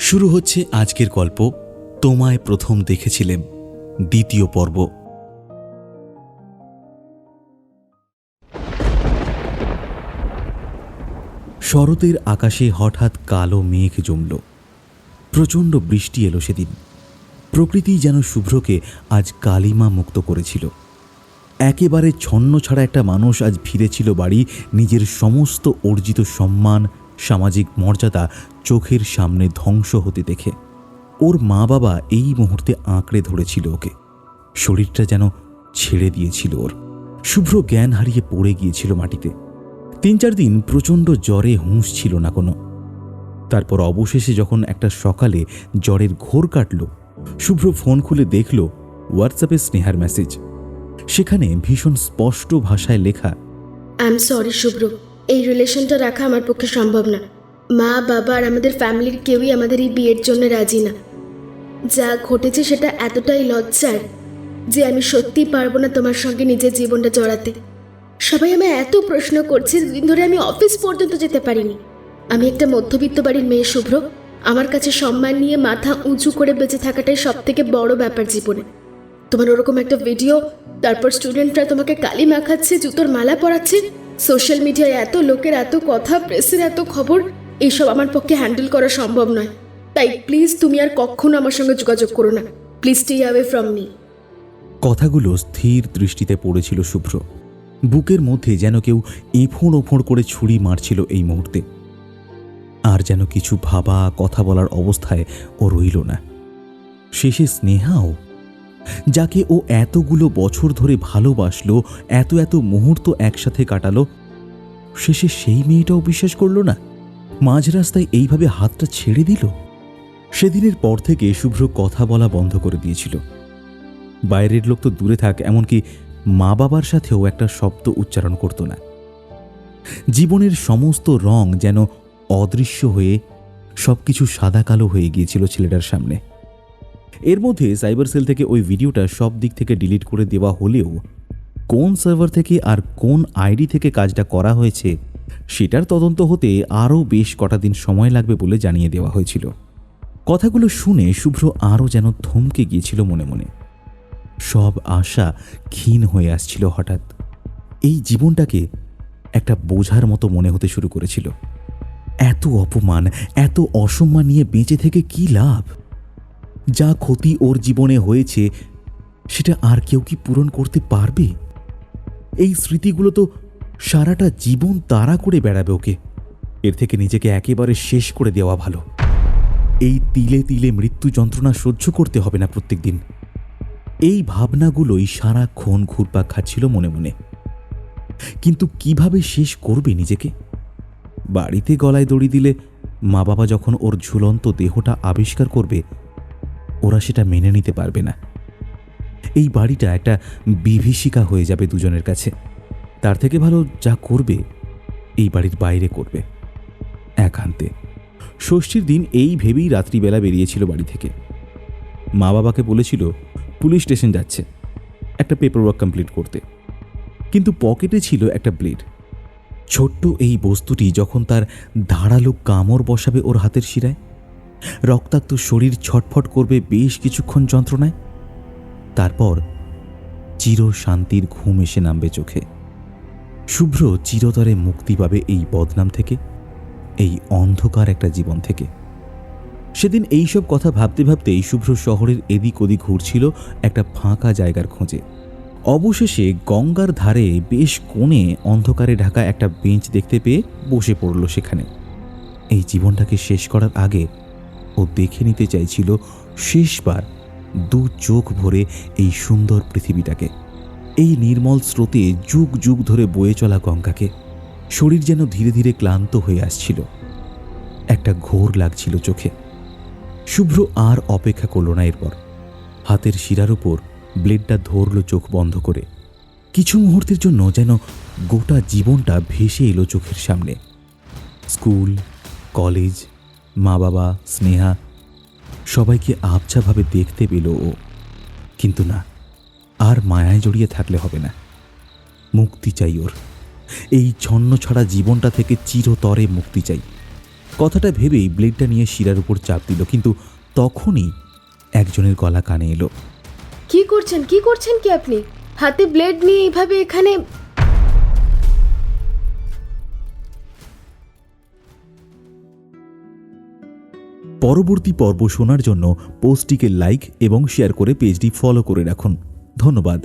শুরু হচ্ছে আজকের গল্প তোমায় প্রথম দেখেছিলাম দ্বিতীয় পর্ব। শরতের আকাশে হঠাৎ কালো মেঘ জমল। প্রচণ্ড বৃষ্টি এলো সেদিন। প্রকৃতি যেন শুভ্রকে আজ কালিমা মুক্ত করেছিল। একেবারে ছন্ন ছাড়া একটা মানুষ আজ ফিরেছিল বাড়ি, নিজের সমস্ত অর্জিত সম্মান, সামাজিক মর্যাদা চোখের সামনে ধ্বংস হতে দেখে। ওর মা বাবা এই মুহূর্তে আঁকড়ে ধরেছিল ওকে। শরীরটা যেন ছেড়ে দিয়েছিল ওর। শুভ্র জ্ঞান হারিয়ে পড়ে গিয়েছিল মাটিতে। ৩-৪ দিন প্রচণ্ড জ্বরে হুঁশ ছিল না কোনো। তারপর অবশেষে যখন একটা সকালে জ্বরের ঘোর কাটল, শুভ্র ফোন খুলে দেখল হোয়াটসঅ্যাপে স্নেহার মেসেজ। সেখানে ভীষণ স্পষ্ট ভাষায় লেখা, আই এম সরি শুভ্র, এই রিলেশনটা রাখা আমার পক্ষে সম্ভব না। মা বাবা আর আমাদের ফ্যামিলির কেউই আমাদের এই বিয়ের জন্য রাজি না। যা ঘটেছে সেটা এতটাই লজ্জার যে আমি সত্যিই পারবো না তোমার সঙ্গে নিজের জীবনটা জড়াতে। সবাই আমায় এত প্রশ্ন করছে, দুদিন ধরে আমি অফিস পর্যন্ত যেতে পারিনি। আমি একটা মধ্যবিত্ত বাড়ির মেয়ে শুভ্র। আমার কাছে সম্মান নিয়ে মাথা উঁচু করে বেঁচে থাকাটাই সব থেকে বড় ব্যাপার জীবনে। তোমার ওরকম একটা ভিডিও, তারপর স্টুডেন্টরা তোমাকে কালি মাখাচ্ছে, জুতোর মালা পরাচ্ছে, সোশ্যাল মিডিয়ায় এত লোকের এত কথা, প্রেসের এত খবর, এইসব আমার পক্ষে হ্যান্ডেল করা সম্ভব নয়। তাই প্লিজ তুমি আর কখনো আমার সঙ্গে যোগাযোগ করো না। Please stay away from me. কথাগুলো স্থির দৃষ্টিতে পড়েছিল শুভ্র। বুকের মধ্যে যেন কেউ এফোঁড় ওফোঁড় করে ছুরি মারছিল এই মুহূর্তে। আর যেন কিছু ভাবা কথা বলার অবস্থায় ও রইল না। শেষে স্নেহাও, যাকে ও এতগুলো বছর ধরে ভালোবাসলো, এত এত মুহূর্ত একসাথে কাটালো, শেষে সেই মেয়েটাও বিশ্বাস করল না। মাঝ রাস্তায় এইভাবে হাতটা ছেড়ে দিল। সেদিনের পর থেকে শুভ্র কথা বলা বন্ধ করে দিয়েছিল। বাইরের লোক তো দূরে থাক, এমনকি মা বাবার সাথেও একটা শব্দ উচ্চারণ করত না। জীবনের সমস্ত রং যেন অদৃশ্য হয়ে সবকিছু সাদা কালো হয়ে গিয়েছিল ছেলেটার সামনে। এর মধ্যে সাইবার সেল থেকে ওই ভিডিওটা সব দিক থেকে ডিলিট করে দেওয়া হলেও কোন সার্ভার থেকে আর কোন আইডি থেকে কাজটা করা হয়েছে সেটার তদন্ত হতে আরও বেশ কটা দিন সময় লাগবে বলে জানিয়ে দেওয়া হয়েছিল। কথাগুলো শুনে শুভ্র আরও যেন থমকে গিয়েছিল মনে মনে। সব আশা ক্ষীণ হয়ে আসছিল হঠাৎ। এই জীবনটাকে একটা বোঝার মতো মনে হতে শুরু করেছিল। এত অপমান, এত অসম্মান নিয়ে বেঁচে থেকে কি লাভ? যা ক্ষতি ওর জীবনে হয়েছে সেটা আর কেউ কি পূরণ করতে পারবে? এই স্মৃতিগুলো তো সারাটা জীবন তাড়া করে বেড়াবে ওকে। এর থেকে নিজেকে একেবারে শেষ করে দেওয়া ভালো। এই তিলে তিলে মৃত্যু যন্ত্রণা সহ্য করতে হবে না প্রত্যেক দিন। এই ভাবনাগুলোই সারাক্ষণ ঘুরপাক খাচ্ছিল মনে মনে। কিন্তু কিভাবে শেষ করবে নিজেকে? বাড়িতে গলায় দড়ি দিলে মা বাবা যখন ওর ঝুলন্ত দেহটা আবিষ্কার করবে, ওরা সেটা মেনে নিতে পারবে না। এই বাড়িটা একটা বিভীষিকা হয়ে যাবে দুজনের কাছে। তার থেকে ভালো যা করবে এই বাড়ির বাইরে করবে, একান্তে। ষষ্ঠীর দিন এই ভেবেই রাত্রিবেলা বেরিয়েছিল বাড়ি থেকে। মা বাবাকে বলেছিল পুলিশ স্টেশন যাচ্ছে একটা পেপারওয়ার্ক কমপ্লিট করতে। কিন্তু পকেটে ছিল একটা ব্লেড। ছোট্ট এই বস্তুটি যখন তার ধারালো কামড় বসাবে ওর হাতের শিরায়, রক্তাক্ত শরীর ছটফট করবে বেশ কিছুক্ষণ যন্ত্রণায়। তারপর চির শান্তির ঘুম এসে নামবে চোখে। শুভ্র চিরতরে মুক্তি পাবে এই বদনাম থেকে, এই অন্ধকার একটা জীবন থেকে। সেদিন এইসব কথা ভাবতে ভাবতেই শুভ্র শহরের এদিক ওদিক ঘুরছিল একটা ফাঁকা জায়গার খোঁজে। অবশেষে গঙ্গার ধারে বেশ কোণে অন্ধকারে ঢাকা একটা বেঞ্চ দেখতে পেয়ে বসে পড়ল সেখানে। এই জীবনটাকে শেষ করার আগে ও দেখে নিতে চাইছিল শেষবার দু চোখ ভরে এই সুন্দর পৃথিবীটাকে, এই নির্মল স্রোতে যুগ যুগ ধরে বয়ে চলা গঙ্গাকে। শরীর যেন ধীরে ধীরে ক্লান্ত হয়ে আসছিল, একটা ঘোর লাগছিল চোখে। শুভ্র আর অপেক্ষা করল না। এরপর হাতের শিরার উপর ব্লেডটা ধরল চোখ বন্ধ করে। কিছু মুহূর্তের জন্য যেন গোটা জীবনটা ভেসে এলো চোখের সামনে। স্কুল, কলেজ, মা বাবা, স্নেহা, সবাইকে আবছাভাবে দেখতে পেল ও। কিন্তু না, আর মায়ায় জড়িয়ে থাকলে হবে না। মুক্তি চাই ওর। এই ছন্ন ছাড়া জীবনটা থেকে চিরতরে মুক্তি চাই। কথাটা ভেবেই ব্লেডটা নিয়ে শিরার উপর চাপ দিল, কিন্তু তখনই একজনের গলা কানে এলো। কি করছেন কি আপনি? হাতে ব্লেড নিয়ে এইভাবে এখানে? পরবর্তী পর্ব শোনার জন্য পোস্টটিকে লাইক এবং শেয়ার করে পেজটি ফলো করে রাখুন। ধন্যবাদ।